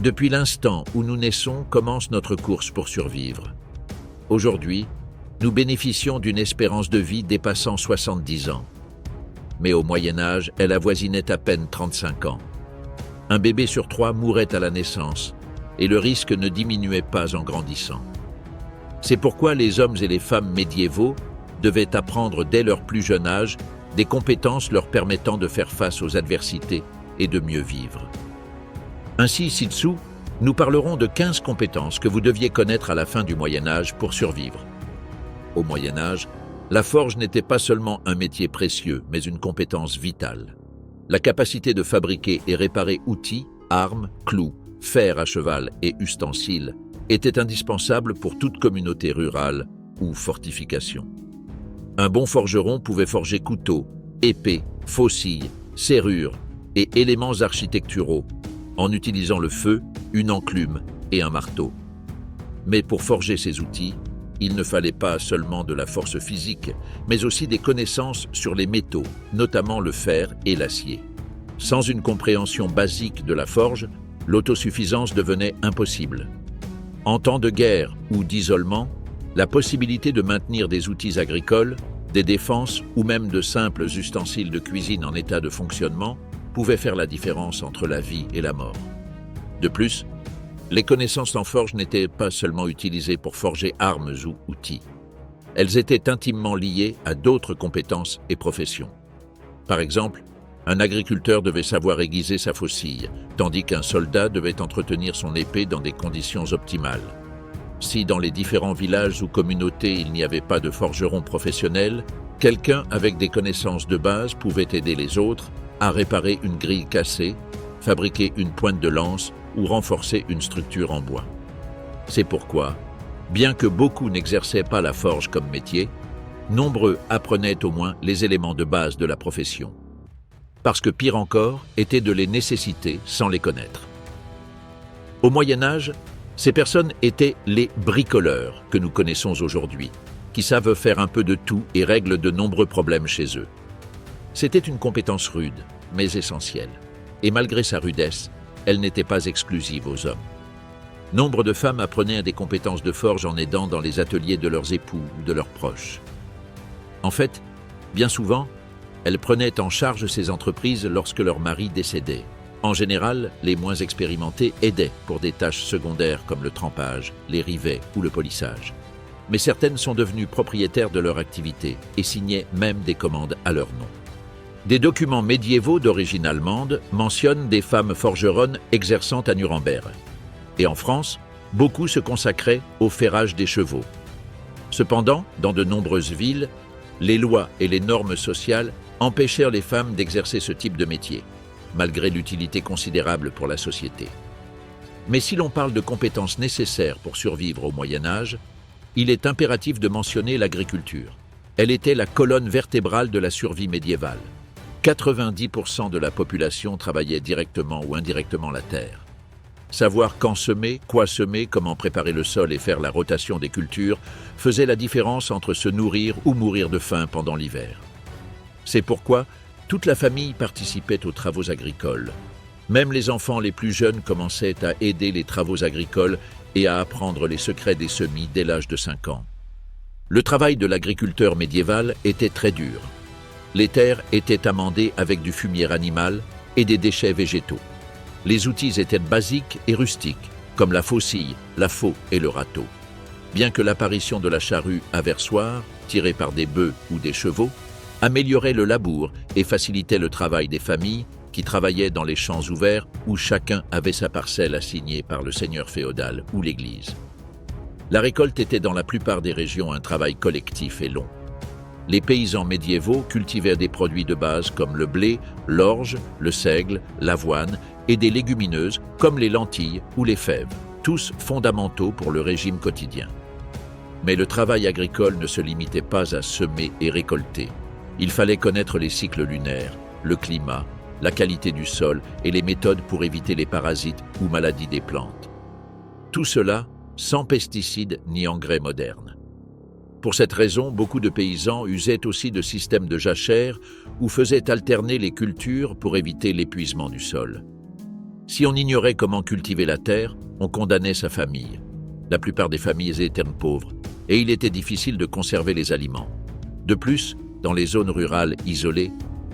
Depuis l'instant où nous naissons commence notre course pour survivre. Aujourd'hui, nous bénéficions d'une espérance de vie dépassant 70 ans. Mais au Moyen-Âge, elle avoisinait à peine 35 ans. Un bébé sur 3 mourait à la naissance, et le risque ne diminuait pas en grandissant. C'est pourquoi les hommes et les femmes médiévaux devaient apprendre dès leur plus jeune âge des compétences leur permettant de faire face aux adversités et de mieux vivre. Ainsi, ci-dessous, nous parlerons de 15 compétences que vous deviez connaître à la fin du Moyen-Âge pour survivre. Au Moyen-Âge, la forge n'était pas seulement un métier précieux, mais une compétence vitale. La capacité de fabriquer et réparer outils, armes, clous, fer à cheval et ustensiles était indispensable pour toute communauté rurale ou fortification. Un bon forgeron pouvait forger couteaux, épées, faucilles, serrures et éléments architecturaux en utilisant le feu, une enclume et un marteau. Mais pour forger ces outils, il ne fallait pas seulement de la force physique, mais aussi des connaissances sur les métaux, notamment le fer et l'acier. Sans une compréhension basique de la forge, l'autosuffisance devenait impossible. En temps de guerre ou d'isolement, la possibilité de maintenir des outils agricoles, des défenses ou même de simples ustensiles de cuisine en état de fonctionnement pouvait faire la différence entre la vie et la mort. De plus, les connaissances en forge n'étaient pas seulement utilisées pour forger armes ou outils. Elles étaient intimement liées à d'autres compétences et professions. Par exemple, un agriculteur devait savoir aiguiser sa faucille, tandis qu'un soldat devait entretenir son épée dans des conditions optimales. Si dans les différents villages ou communautés il n'y avait pas de forgeron professionnel, quelqu'un avec des connaissances de base pouvait aider les autres à réparer une grille cassée, fabriquer une pointe de lance ou renforcer une structure en bois. C'est pourquoi, bien que beaucoup n'exerçaient pas la forge comme métier, nombreux apprenaient au moins les éléments de base de la profession. Parce que pire encore était de les nécessiter sans les connaître. Au Moyen-Âge, ces personnes étaient les bricoleurs que nous connaissons aujourd'hui, qui savent faire un peu de tout et règlent de nombreux problèmes chez eux. C'était une compétence rude, mais essentielle, et malgré sa rudesse, elle n'était pas exclusive aux hommes. Nombre de femmes apprenaient des compétences de forge en aidant dans les ateliers de leurs époux ou de leurs proches. En fait, bien souvent, elles prenaient en charge ces entreprises lorsque leur mari décédait. En général, les moins expérimentés aidaient pour des tâches secondaires comme le trempage, les rivets ou le polissage. Mais certaines sont devenues propriétaires de leur activité et signaient même des commandes à leur nom. Des documents médiévaux d'origine allemande mentionnent des femmes forgeronnes exerçant à Nuremberg. Et en France, beaucoup se consacraient au ferrage des chevaux. Cependant, dans de nombreuses villes, les lois et les normes sociales empêchèrent les femmes d'exercer ce type de métier, malgré l'utilité considérable pour la société. Mais si l'on parle de compétences nécessaires pour survivre au Moyen-Âge, il est impératif de mentionner l'agriculture. Elle était la colonne vertébrale de la survie médiévale. 90% de la population travaillait directement ou indirectement la terre. Savoir quand semer, quoi semer, comment préparer le sol et faire la rotation des cultures faisait la différence entre se nourrir ou mourir de faim pendant l'hiver. C'est pourquoi toute la famille participait aux travaux agricoles. Même les enfants les plus jeunes commençaient à aider les travaux agricoles et à apprendre les secrets des semis dès l'âge de 5 ans. Le travail de l'agriculteur médiéval était très dur. Les terres étaient amendées avec du fumier animal et des déchets végétaux. Les outils étaient basiques et rustiques, comme la faucille, la faux et le râteau. Bien que l'apparition de la charrue aversoire, tirée par des bœufs ou des chevaux, améliorait le labour et facilitait le travail des familles qui travaillaient dans les champs ouverts où chacun avait sa parcelle assignée par le seigneur féodal ou l'église. La récolte était dans la plupart des régions un travail collectif et long. Les paysans médiévaux cultivaient des produits de base comme le blé, l'orge, le seigle, l'avoine et des légumineuses comme les lentilles ou les fèves, tous fondamentaux pour le régime quotidien. Mais le travail agricole ne se limitait pas à semer et récolter. Il fallait connaître les cycles lunaires, le climat, la qualité du sol et les méthodes pour éviter les parasites ou maladies des plantes. Tout cela sans pesticides ni engrais modernes. Pour cette raison, beaucoup de paysans usaient aussi de systèmes de jachère ou faisaient alterner les cultures pour éviter l'épuisement du sol. Si on ignorait comment cultiver la terre, on condamnait sa famille. La plupart des familles étaient pauvres, et il était difficile de conserver les aliments. De plus, dans les zones rurales isolées,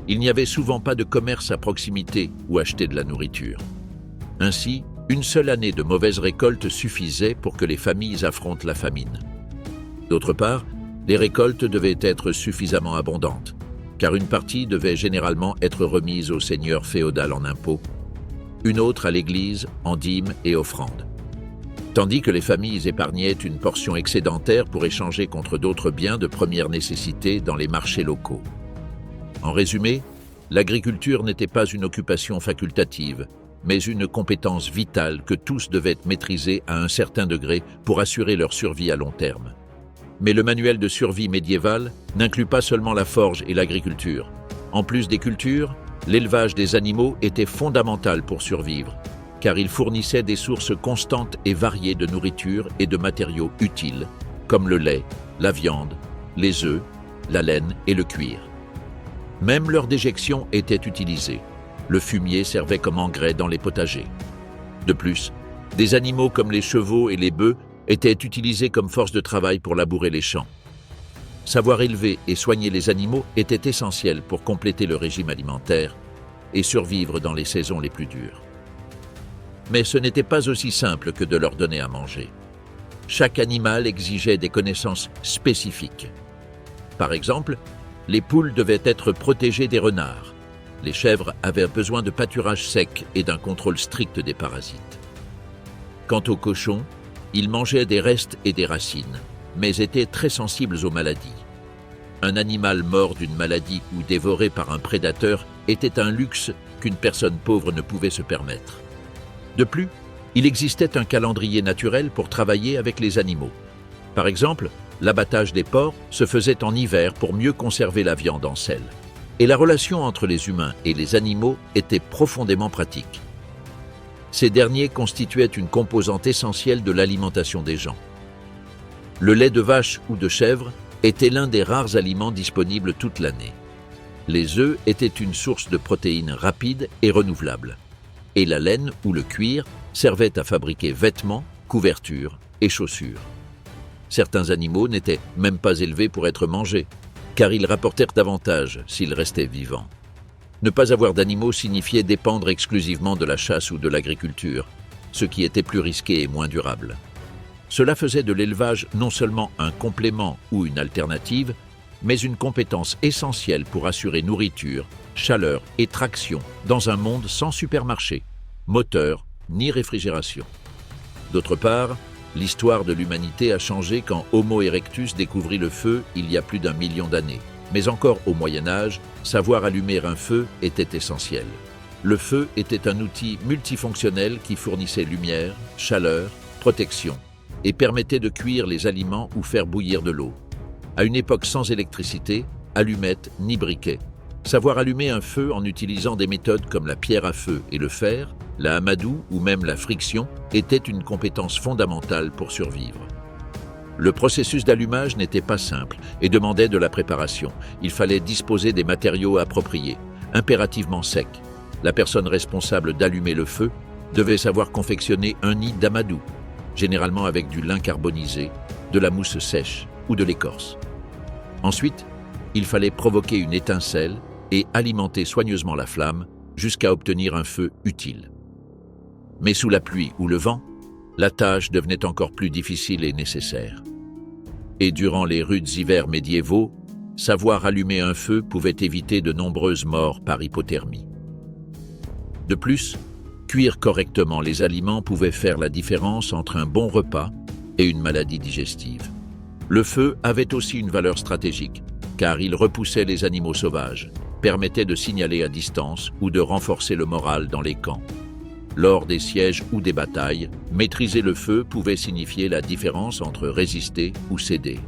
il n'y avait souvent pas de commerce à proximité où acheter de la nourriture. Ainsi, une seule année de mauvaise récolte suffisait pour que les familles affrontent la famine. D'autre part, les récoltes devaient être suffisamment abondantes, car une partie devait généralement être remise au seigneur féodal en impôts, une autre à l'église en dîmes et offrandes. Tandis que les familles épargnaient une portion excédentaire pour échanger contre d'autres biens de première nécessité dans les marchés locaux. En résumé, l'agriculture n'était pas une occupation facultative, mais une compétence vitale que tous devaient maîtriser à un certain degré pour assurer leur survie à long terme. Mais le manuel de survie médiéval n'inclut pas seulement la forge et l'agriculture. En plus des cultures, l'élevage des animaux était fondamental pour survivre, car il fournissait des sources constantes et variées de nourriture et de matériaux utiles, comme le lait, la viande, les œufs, la laine et le cuir. Même leur déjection était utilisée. Le fumier servait comme engrais dans les potagers. De plus, des animaux comme les chevaux et les bœufs étaient utilisés comme force de travail pour labourer les champs. Savoir élever et soigner les animaux était essentiel pour compléter le régime alimentaire et survivre dans les saisons les plus dures. Mais ce n'était pas aussi simple que de leur donner à manger. Chaque animal exigeait des connaissances spécifiques. Par exemple, les poules devaient être protégées des renards. Les chèvres avaient besoin de pâturage sec et d'un contrôle strict des parasites. Quant aux cochons, ils mangeaient des restes et des racines, mais étaient très sensibles aux maladies. Un animal mort d'une maladie ou dévoré par un prédateur était un luxe qu'une personne pauvre ne pouvait se permettre. De plus, il existait un calendrier naturel pour travailler avec les animaux. Par exemple, l'abattage des porcs se faisait en hiver pour mieux conserver la viande en selle. Et la relation entre les humains et les animaux était profondément pratique. Ces derniers constituaient une composante essentielle de l'alimentation des gens. Le lait de vache ou de chèvre était l'un des rares aliments disponibles toute l'année. Les œufs étaient une source de protéines rapide et renouvelable. Et la laine ou le cuir servait à fabriquer vêtements, couvertures et chaussures. Certains animaux n'étaient même pas élevés pour être mangés, car ils rapportèrent davantage s'ils restaient vivants. Ne pas avoir d'animaux signifiait dépendre exclusivement de la chasse ou de l'agriculture, ce qui était plus risqué et moins durable. Cela faisait de l'élevage non seulement un complément ou une alternative, mais une compétence essentielle pour assurer nourriture, chaleur et traction dans un monde sans supermarché, moteur ni réfrigération. D'autre part, l'histoire de l'humanité a changé quand Homo erectus découvrit le feu il y a plus d'1 million d'années. Mais encore au Moyen-Âge, savoir allumer un feu était essentiel. Le feu était un outil multifonctionnel qui fournissait lumière, chaleur, protection et permettait de cuire les aliments ou faire bouillir de l'eau. À une époque sans électricité, allumettes ni briquets, savoir allumer un feu en utilisant des méthodes comme la pierre à feu et le fer, la hamadou ou même la friction était une compétence fondamentale pour survivre. Le processus d'allumage n'était pas simple et demandait de la préparation. Il fallait disposer des matériaux appropriés, impérativement secs. La personne responsable d'allumer le feu devait savoir confectionner un nid d'amadou, généralement avec du lin carbonisé, de la mousse sèche ou de l'écorce. Ensuite, il fallait provoquer une étincelle et alimenter soigneusement la flamme jusqu'à obtenir un feu utile. Mais sous la pluie ou le vent, la tâche devenait encore plus difficile et nécessaire. Et durant les rudes hivers médiévaux, savoir allumer un feu pouvait éviter de nombreuses morts par hypothermie. De plus, cuire correctement les aliments pouvait faire la différence entre un bon repas et une maladie digestive. Le feu avait aussi une valeur stratégique, car il repoussait les animaux sauvages, permettait de signaler à distance ou de renforcer le moral dans les camps. Lors des sièges ou des batailles, maîtriser le feu pouvait signifier la différence entre résister ou céder.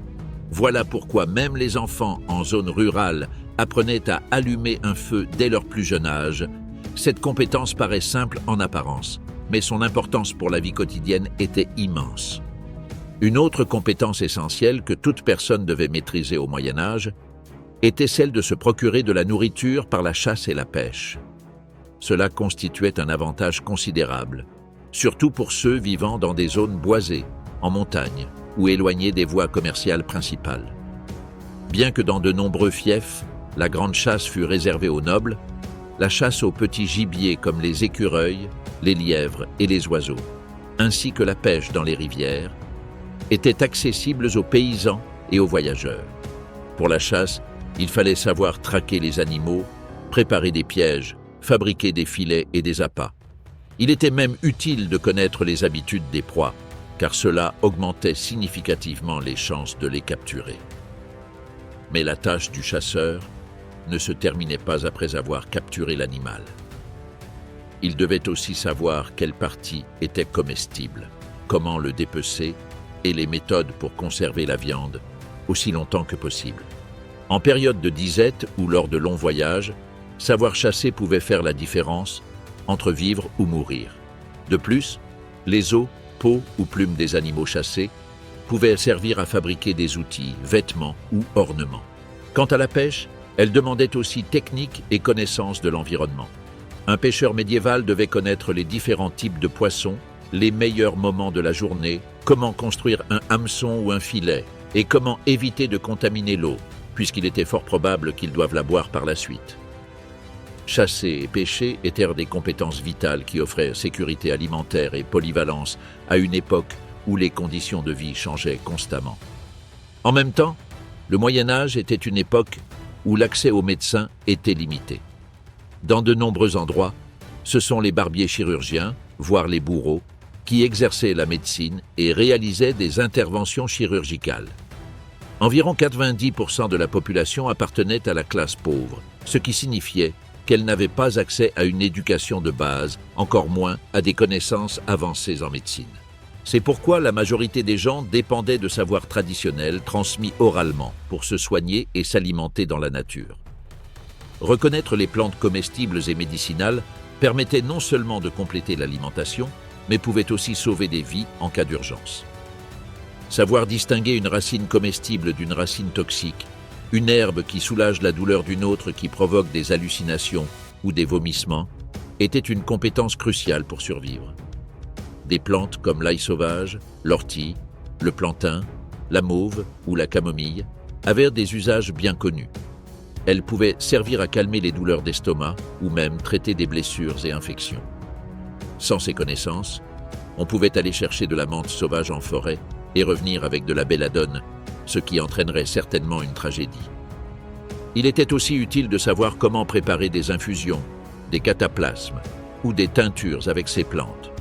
Voilà pourquoi même les enfants en zone rurale apprenaient à allumer un feu dès leur plus jeune âge. Cette compétence paraît simple en apparence, mais son importance pour la vie quotidienne était immense. Une autre compétence essentielle que toute personne devait maîtriser au Moyen Âge était celle de se procurer de la nourriture par la chasse et la pêche. cela constituait un avantage considérable, surtout pour ceux vivant dans des zones boisées, en montagne ou éloignés des voies commerciales principales. Bien que dans de nombreux fiefs, la grande chasse fut réservée aux nobles, la chasse aux petits gibiers comme les écureuils, les lièvres et les oiseaux, ainsi que la pêche dans les rivières, étaient accessibles aux paysans et aux voyageurs. Pour la chasse, il fallait savoir traquer les animaux, préparer des pièges, fabriquer des filets et des appâts. Il était même utile de connaître les habitudes des proies, car cela augmentait significativement les chances de les capturer. Mais la tâche du chasseur ne se terminait pas après avoir capturé l'animal. Il devait aussi savoir quelle partie était comestible, comment le dépecer et les méthodes pour conserver la viande aussi longtemps que possible. En période de disette ou lors de longs voyages, savoir chasser pouvait faire la différence entre vivre ou mourir. De plus, les os, peaux ou plumes des animaux chassés pouvaient servir à fabriquer des outils, vêtements ou ornements. Quant à la pêche, elle demandait aussi technique et connaissance de l'environnement. Un pêcheur médiéval devait connaître les différents types de poissons, les meilleurs moments de la journée, comment construire un hameçon ou un filet, et comment éviter de contaminer l'eau, puisqu'il était fort probable qu'ils doivent la boire par la suite. Chasser et pêcher étaient des compétences vitales qui offraient sécurité alimentaire et polyvalence à une époque où les conditions de vie changeaient constamment. En même temps, le Moyen-Âge était une époque où l'accès aux médecins était limité. Dans de nombreux endroits, ce sont les barbiers chirurgiens, voire les bourreaux, qui exerçaient la médecine et réalisaient des interventions chirurgicales. Environ 90% de la population appartenait à la classe pauvre, ce qui signifiait qu'elle n'avait pas accès à une éducation de base, encore moins à des connaissances avancées en médecine. C'est pourquoi la majorité des gens dépendaient de savoirs traditionnels transmis oralement pour se soigner et s'alimenter dans la nature. Reconnaître les plantes comestibles et médicinales permettait non seulement de compléter l'alimentation, mais pouvait aussi sauver des vies en cas d'urgence. Savoir distinguer une racine comestible d'une racine toxique, une herbe qui soulage la douleur d'une autre qui provoque des hallucinations ou des vomissements, était une compétence cruciale pour survivre. Des plantes comme l'ail sauvage, l'ortie, le plantain, la mauve ou la camomille avaient des usages bien connus. Elles pouvaient servir à calmer les douleurs d'estomac ou même traiter des blessures et infections. Sans ces connaissances, on pouvait aller chercher de la menthe sauvage en forêt et revenir avec de la belladone, ce qui entraînerait certainement une tragédie. Il était aussi utile de savoir comment préparer des infusions, des cataplasmes ou des teintures avec ces plantes.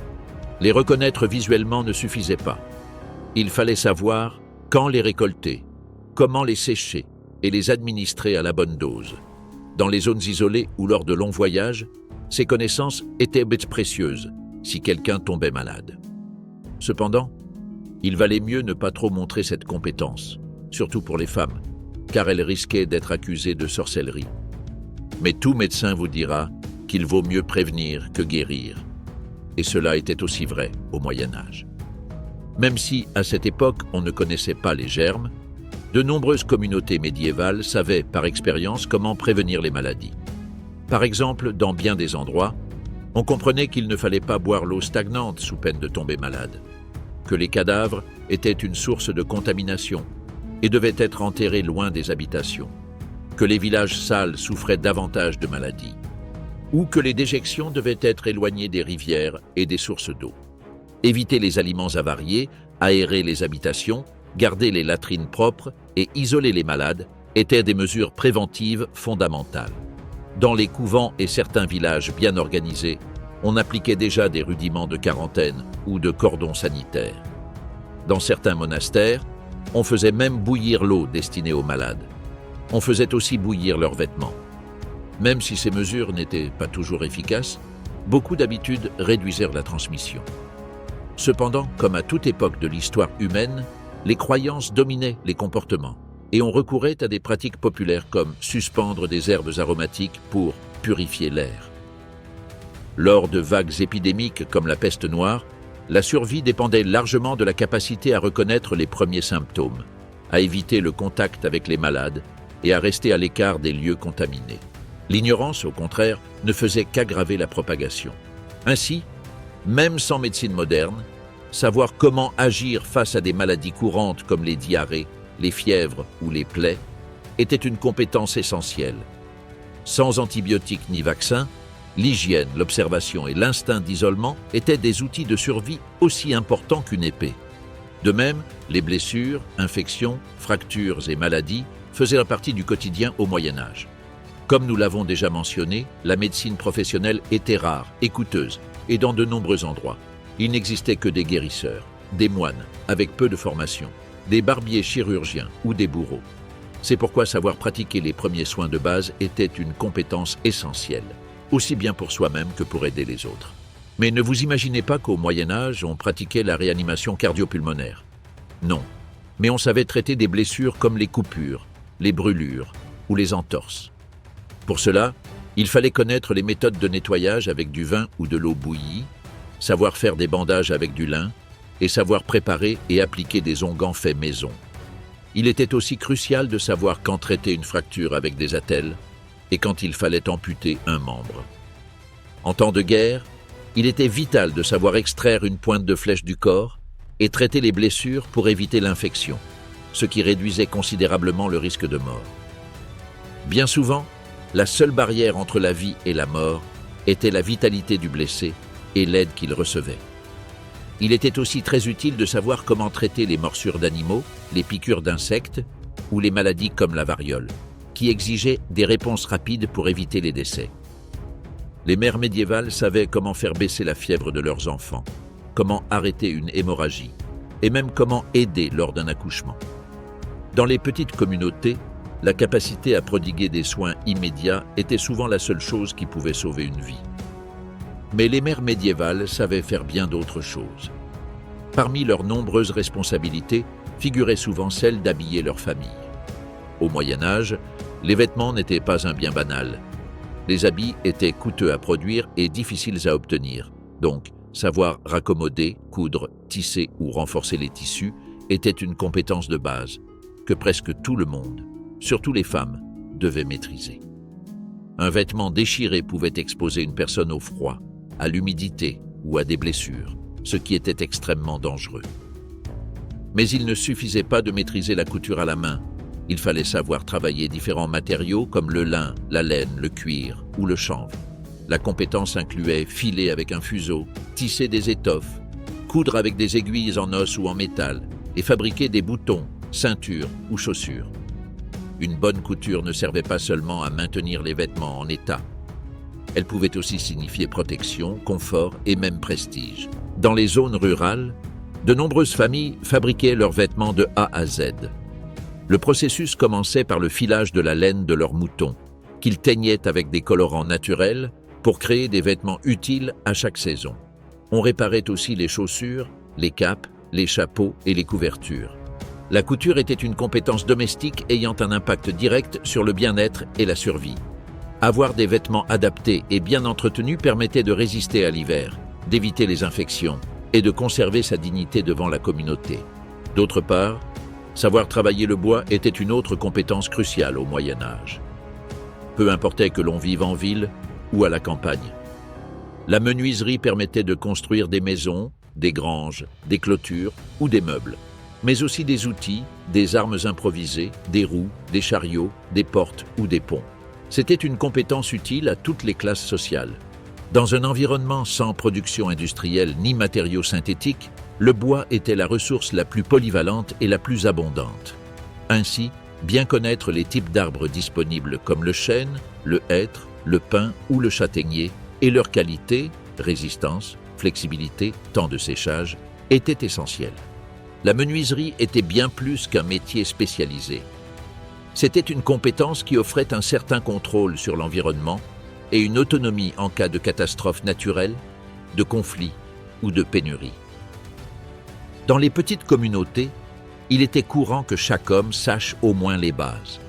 Les reconnaître visuellement ne suffisait pas. Il fallait savoir quand les récolter, comment les sécher et les administrer à la bonne dose. Dans les zones isolées ou lors de longs voyages, ces connaissances étaient précieuses si quelqu'un tombait malade. Cependant, il valait mieux ne pas trop montrer cette compétence, surtout pour les femmes, car elles risquaient d'être accusées de sorcellerie. Mais tout médecin vous dira qu'il vaut mieux prévenir que guérir. Et cela était aussi vrai au Moyen-Âge. Même si, à cette époque, on ne connaissait pas les germes, de nombreuses communautés médiévales savaient par expérience comment prévenir les maladies. Par exemple, dans bien des endroits, on comprenait qu'il ne fallait pas boire l'eau stagnante sous peine de tomber malade, que les cadavres étaient une source de contamination et devaient être enterrés loin des habitations, que les villages sales souffraient davantage de maladies, ou que les déjections devaient être éloignées des rivières et des sources d'eau. Éviter les aliments avariés, aérer les habitations, garder les latrines propres et isoler les malades étaient des mesures préventives fondamentales. Dans les couvents et certains villages bien organisés, on appliquait déjà des rudiments de quarantaine ou de cordons sanitaires. Dans certains monastères, on faisait même bouillir l'eau destinée aux malades. On faisait aussi bouillir leurs vêtements. Même si ces mesures n'étaient pas toujours efficaces, beaucoup d'habitudes réduisirent la transmission. Cependant, comme à toute époque de l'histoire humaine, les croyances dominaient les comportements et on recourait à des pratiques populaires comme suspendre des herbes aromatiques pour purifier l'air. Lors de vagues épidémiques comme la peste noire, la survie dépendait largement de la capacité à reconnaître les premiers symptômes, à éviter le contact avec les malades et à rester à l'écart des lieux contaminés. L'ignorance, au contraire, ne faisait qu'aggraver la propagation. Ainsi, même sans médecine moderne, savoir comment agir face à des maladies courantes comme les diarrhées, les fièvres ou les plaies était une compétence essentielle. Sans antibiotiques ni vaccins, l'hygiène, l'observation et l'instinct d'isolement étaient des outils de survie aussi importants qu'une épée. De même, les blessures, infections, fractures et maladies faisaient partie du quotidien au Moyen Âge. Comme nous l'avons déjà mentionné, la médecine professionnelle était rare et coûteuse, et dans de nombreux endroits. Il n'existait que des guérisseurs, des moines avec peu de formation, des barbiers chirurgiens ou des bourreaux. C'est pourquoi savoir pratiquer les premiers soins de base était une compétence essentielle, aussi bien pour soi-même que pour aider les autres. Mais ne vous imaginez pas qu'au Moyen Âge, on pratiquait la réanimation cardio-pulmonaire. Non, mais on savait traiter des blessures comme les coupures, les brûlures ou les entorses. Pour cela, il fallait connaître les méthodes de nettoyage avec du vin ou de l'eau bouillie, savoir faire des bandages avec du lin et savoir préparer et appliquer des onguents faits maison. Il était aussi crucial de savoir quand traiter une fracture avec des attelles et quand il fallait amputer un membre. En temps de guerre, il était vital de savoir extraire une pointe de flèche du corps et traiter les blessures pour éviter l'infection, ce qui réduisait considérablement le risque de mort. Bien souvent, la seule barrière entre la vie et la mort était la vitalité du blessé et l'aide qu'il recevait. Il était aussi très utile de savoir comment traiter les morsures d'animaux, les piqûres d'insectes ou les maladies comme la variole, qui exigeaient des réponses rapides pour éviter les décès. Les mères médiévales savaient comment faire baisser la fièvre de leurs enfants, comment arrêter une hémorragie et même comment aider lors d'un accouchement. Dans les petites communautés, la capacité à prodiguer des soins immédiats était souvent la seule chose qui pouvait sauver une vie. Mais les mères médiévales savaient faire bien d'autres choses. Parmi leurs nombreuses responsabilités figurait souvent celle d'habiller leur famille. Au Moyen Âge, les vêtements n'étaient pas un bien banal. Les habits étaient coûteux à produire et difficiles à obtenir, donc savoir raccommoder, coudre, tisser ou renforcer les tissus était une compétence de base que presque tout le monde, surtout les femmes, devaient maîtriser. Un vêtement déchiré pouvait exposer une personne au froid, à l'humidité ou à des blessures, ce qui était extrêmement dangereux. Mais il ne suffisait pas de maîtriser la couture à la main. Il fallait savoir travailler différents matériaux comme le lin, la laine, le cuir ou le chanvre. La compétence incluait filer avec un fuseau, tisser des étoffes, coudre avec des aiguilles en os ou en métal et fabriquer des boutons, ceintures ou chaussures. Une bonne couture ne servait pas seulement à maintenir les vêtements en état. Elle pouvait aussi signifier protection, confort et même prestige. Dans les zones rurales, de nombreuses familles fabriquaient leurs vêtements de A à Z. Le processus commençait par le filage de la laine de leurs moutons, qu'ils teignaient avec des colorants naturels pour créer des vêtements utiles à chaque saison. On réparait aussi les chaussures, les capes, les chapeaux et les couvertures. La couture était une compétence domestique ayant un impact direct sur le bien-être et la survie. Avoir des vêtements adaptés et bien entretenus permettait de résister à l'hiver, d'éviter les infections et de conserver sa dignité devant la communauté. D'autre part, savoir travailler le bois était une autre compétence cruciale au Moyen Âge. Peu importait que l'on vive en ville ou à la campagne. La menuiserie permettait de construire des maisons, des granges, des clôtures ou des meubles, mais aussi des outils, des armes improvisées, des roues, des chariots, des portes ou des ponts. C'était une compétence utile à toutes les classes sociales. Dans un environnement sans production industrielle ni matériaux synthétiques, le bois était la ressource la plus polyvalente et la plus abondante. Ainsi, bien connaître les types d'arbres disponibles comme le chêne, le hêtre, le pin ou le châtaignier et leur qualité, résistance, flexibilité, temps de séchage, était essentiel. La menuiserie était bien plus qu'un métier spécialisé. C'était une compétence qui offrait un certain contrôle sur l'environnement et une autonomie en cas de catastrophe naturelle, de conflit ou de pénurie. Dans les petites communautés, il était courant que chaque homme sache au moins les bases.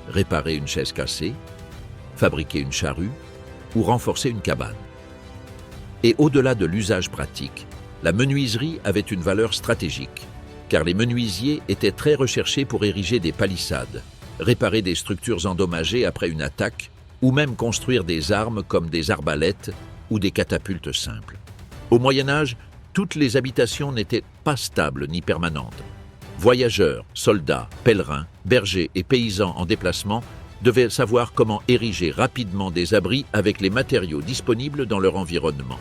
Réparer une chaise cassée, fabriquer une charrue ou renforcer une cabane. Et au-delà de l'usage pratique, la menuiserie avait une valeur stratégique, car les menuisiers étaient très recherchés pour ériger des palissades, réparer des structures endommagées après une attaque ou même construire des armes comme des arbalètes ou des catapultes simples. Au Moyen Âge, toutes les habitations n'étaient pas stables ni permanentes. Voyageurs, soldats, pèlerins, bergers et paysans en déplacement devaient savoir comment ériger rapidement des abris avec les matériaux disponibles dans leur environnement.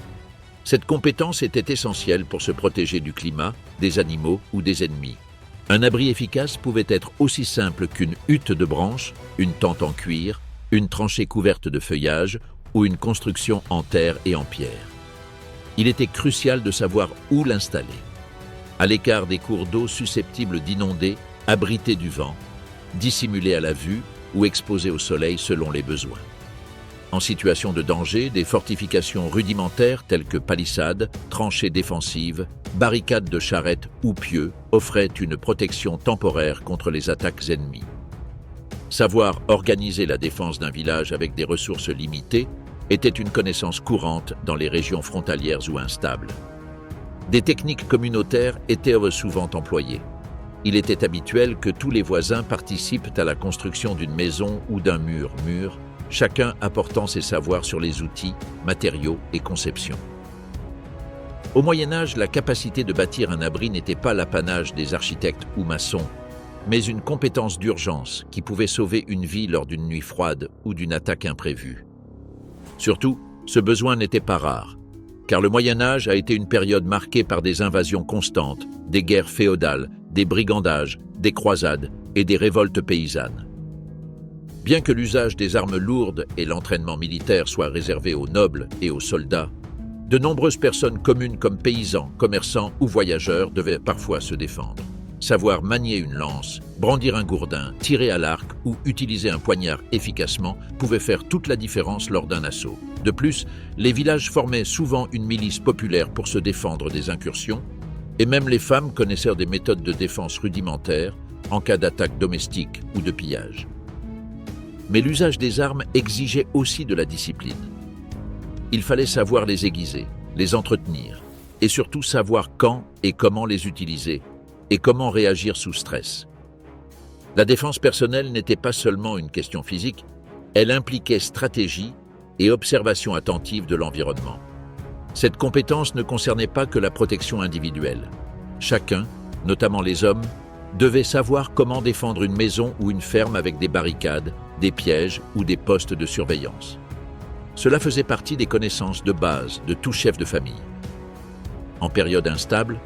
Cette compétence était essentielle pour se protéger du climat, des animaux ou des ennemis. Un abri efficace pouvait être aussi simple qu'une hutte de branches, une tente en cuir, une tranchée couverte de feuillage ou une construction en terre et en pierre. Il était crucial de savoir où l'installer. À l'écart des cours d'eau susceptibles d'inonder, abrité du vent, dissimulé à la vue ou exposé au soleil selon les besoins. En situation de danger, des fortifications rudimentaires telles que palissades, tranchées défensives, barricades de charrettes ou pieux offraient une protection temporaire contre les attaques ennemies. Savoir organiser la défense d'un village avec des ressources limitées était une connaissance courante dans les régions frontalières ou instables. Des techniques communautaires étaient souvent employées. Il était habituel que tous les voisins participent à la construction d'une maison ou d'un mur, chacun apportant ses savoirs sur les outils, matériaux et conceptions. Au Moyen Âge, la capacité de bâtir un abri n'était pas l'apanage des architectes ou maçons, mais une compétence d'urgence qui pouvait sauver une vie lors d'une nuit froide ou d'une attaque imprévue. Surtout, ce besoin n'était pas rare, car le Moyen Âge a été une période marquée par des invasions constantes, des guerres féodales, des brigandages, des croisades et des révoltes paysannes. Bien que l'usage des armes lourdes et l'entraînement militaire soient réservés aux nobles et aux soldats, de nombreuses personnes communes comme paysans, commerçants ou voyageurs devaient parfois se défendre. Savoir manier une lance, brandir un gourdin, tirer à l'arc ou utiliser un poignard efficacement pouvait faire toute la différence lors d'un assaut. De plus, les villages formaient souvent une milice populaire pour se défendre des incursions, et même les femmes connaissaient des méthodes de défense rudimentaires en cas d'attaque domestique ou de pillage. Mais l'usage des armes exigeait aussi de la discipline. Il fallait savoir les aiguiser, les entretenir, et surtout savoir quand et comment les utiliser, et comment réagir sous stress. La défense personnelle n'était pas seulement une question physique, elle impliquait stratégie et observation attentive de l'environnement. Cette compétence ne concernait pas que la protection individuelle. Chacun, notamment les hommes, devait savoir comment défendre une maison ou une ferme avec des barricades, des pièges ou des postes de surveillance. Cela faisait partie des connaissances de base de tout chef de famille. En période instable,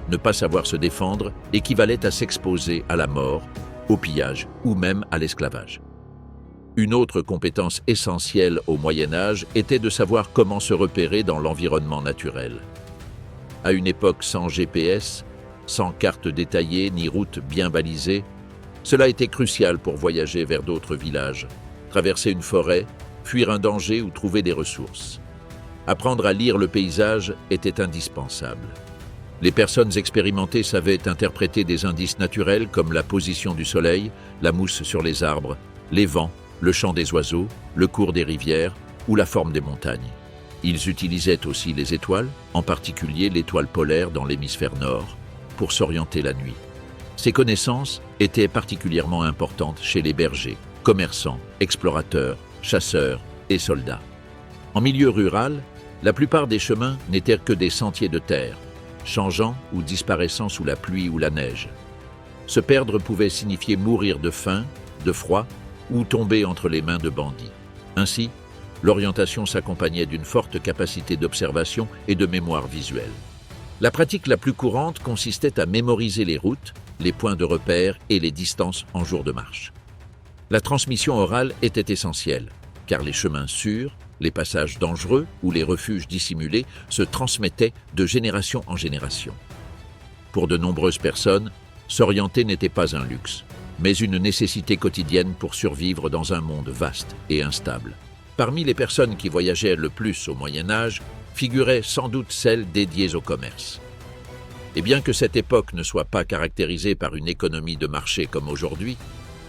ne pas savoir se défendre équivalait à s'exposer à la mort, au pillage ou même à l'esclavage. Une autre compétence essentielle au Moyen Âge était de savoir comment se repérer dans l'environnement naturel. À une époque sans GPS, sans carte détaillée ni route bien balisée, cela était crucial pour voyager vers d'autres villages, traverser une forêt, fuir un danger ou trouver des ressources. Apprendre à lire le paysage était indispensable. Les personnes expérimentées savaient interpréter des indices naturels comme la position du soleil, la mousse sur les arbres, les vents, le chant des oiseaux, le cours des rivières ou la forme des montagnes. Ils utilisaient aussi les étoiles, en particulier l'étoile polaire dans l'hémisphère nord, pour s'orienter la nuit. Ces connaissances étaient particulièrement importantes chez les bergers, commerçants, explorateurs, chasseurs et soldats. En milieu rural, la plupart des chemins n'étaient que des sentiers de terre, changeant ou disparaissant sous la pluie ou la neige. Se perdre pouvait signifier mourir de faim, de froid ou tomber entre les mains de bandits. Ainsi, l'orientation s'accompagnait d'une forte capacité d'observation et de mémoire visuelle. La pratique la plus courante consistait à mémoriser les routes, les points de repère et les distances en jour de marche. La transmission orale était essentielle, car les chemins sûrs, les passages dangereux ou les refuges dissimulés se transmettaient de génération en génération. Pour de nombreuses personnes, s'orienter n'était pas un luxe, mais une nécessité quotidienne pour survivre dans un monde vaste et instable. Parmi les personnes qui voyageaient le plus au Moyen Âge, figuraient sans doute celles dédiées au commerce. Et bien que cette époque ne soit pas caractérisée par une économie de marché comme aujourd'hui,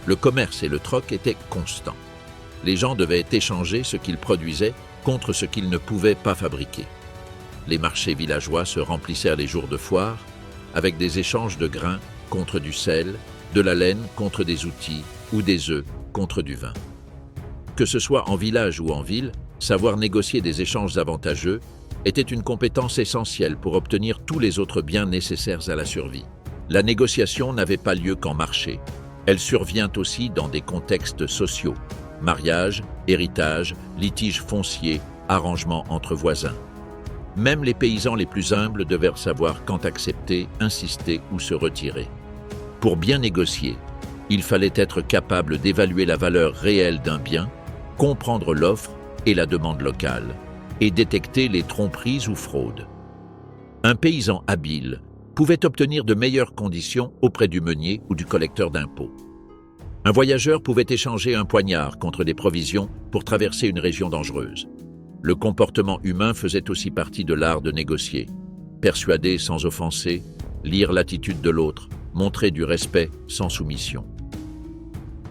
le commerce et le troc étaient constants. Les gens devaient échanger ce qu'ils produisaient contre ce qu'ils ne pouvaient pas fabriquer. Les marchés villageois se remplissèrent les jours de foire, avec des échanges de grains contre du sel, de la laine contre des outils ou des œufs contre du vin. Que ce soit en village ou en ville, savoir négocier des échanges avantageux était une compétence essentielle pour obtenir tous les autres biens nécessaires à la survie. La négociation n'avait pas lieu qu'en marché. Elle survient aussi dans des contextes sociaux, mariage, héritage, litiges fonciers, arrangements entre voisins. Même les paysans les plus humbles devaient savoir quand accepter, insister ou se retirer. Pour bien négocier, il fallait être capable d'évaluer la valeur réelle d'un bien, comprendre l'offre et la demande locale, et détecter les tromperies ou fraudes. Un paysan habile pouvait obtenir de meilleures conditions auprès du meunier ou du collecteur d'impôts. Un voyageur pouvait échanger un poignard contre des provisions pour traverser une région dangereuse. Le comportement humain faisait aussi partie de l'art de négocier. Persuader sans offenser, lire l'attitude de l'autre, montrer du respect sans soumission.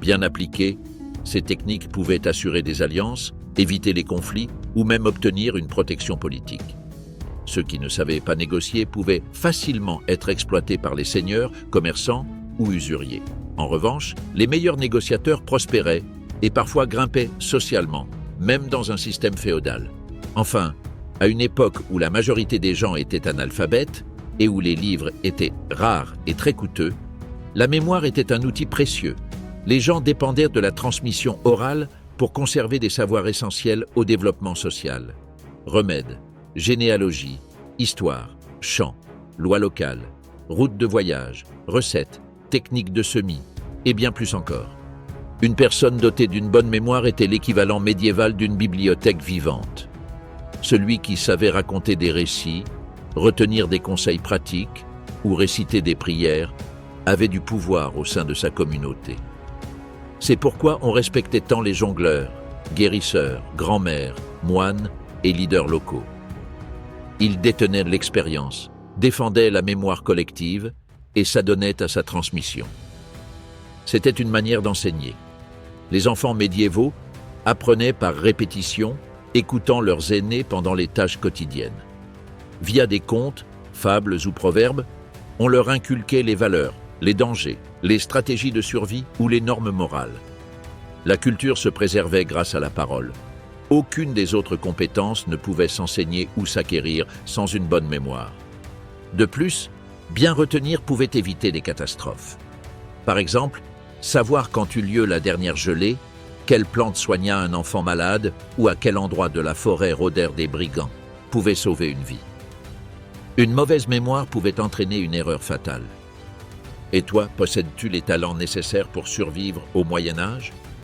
Bien appliquées, ces techniques pouvaient assurer des alliances, éviter les conflits ou même obtenir une protection politique. Ceux qui ne savaient pas négocier pouvaient facilement être exploités par les seigneurs, commerçants ou usuriers. En revanche, les meilleurs négociateurs prospéraient et parfois grimpaient socialement, même dans un système féodal. Enfin, à une époque où la majorité des gens étaient analphabètes et où les livres étaient rares et très coûteux, la mémoire était un outil précieux. Les gens dépendaient de la transmission orale pour conserver des savoirs essentiels au développement social. Remèdes, généalogie, histoire, chants, lois locales, routes de voyage, recettes, techniques de semis, et bien plus encore. Une personne dotée d'une bonne mémoire était l'équivalent médiéval d'une bibliothèque vivante. Celui qui savait raconter des récits, retenir des conseils pratiques ou réciter des prières avait du pouvoir au sein de sa communauté. C'est pourquoi on respectait tant les jongleurs, guérisseurs, grands-mères, moines et leaders locaux. Ils détenaient l'expérience, défendaient la mémoire collective et s'adonnaient à sa transmission. C'était une manière d'enseigner. Les enfants médiévaux apprenaient par répétition, écoutant leurs aînés pendant les tâches quotidiennes. Via des contes, fables ou proverbes, on leur inculquait les valeurs, les dangers, les stratégies de survie ou les normes morales. La culture se préservait grâce à la parole. Aucune des autres compétences ne pouvait s'enseigner ou s'acquérir sans une bonne mémoire. De plus, bien retenir pouvait éviter des catastrophes. Par exemple, savoir quand eut lieu la dernière gelée, quelle plante soigna un enfant malade ou à quel endroit de la forêt rôdèrent des brigands pouvait sauver une vie. Une mauvaise mémoire pouvait entraîner une erreur fatale. Et toi, possèdes-tu les talents nécessaires pour survivre au Moyen Âge ?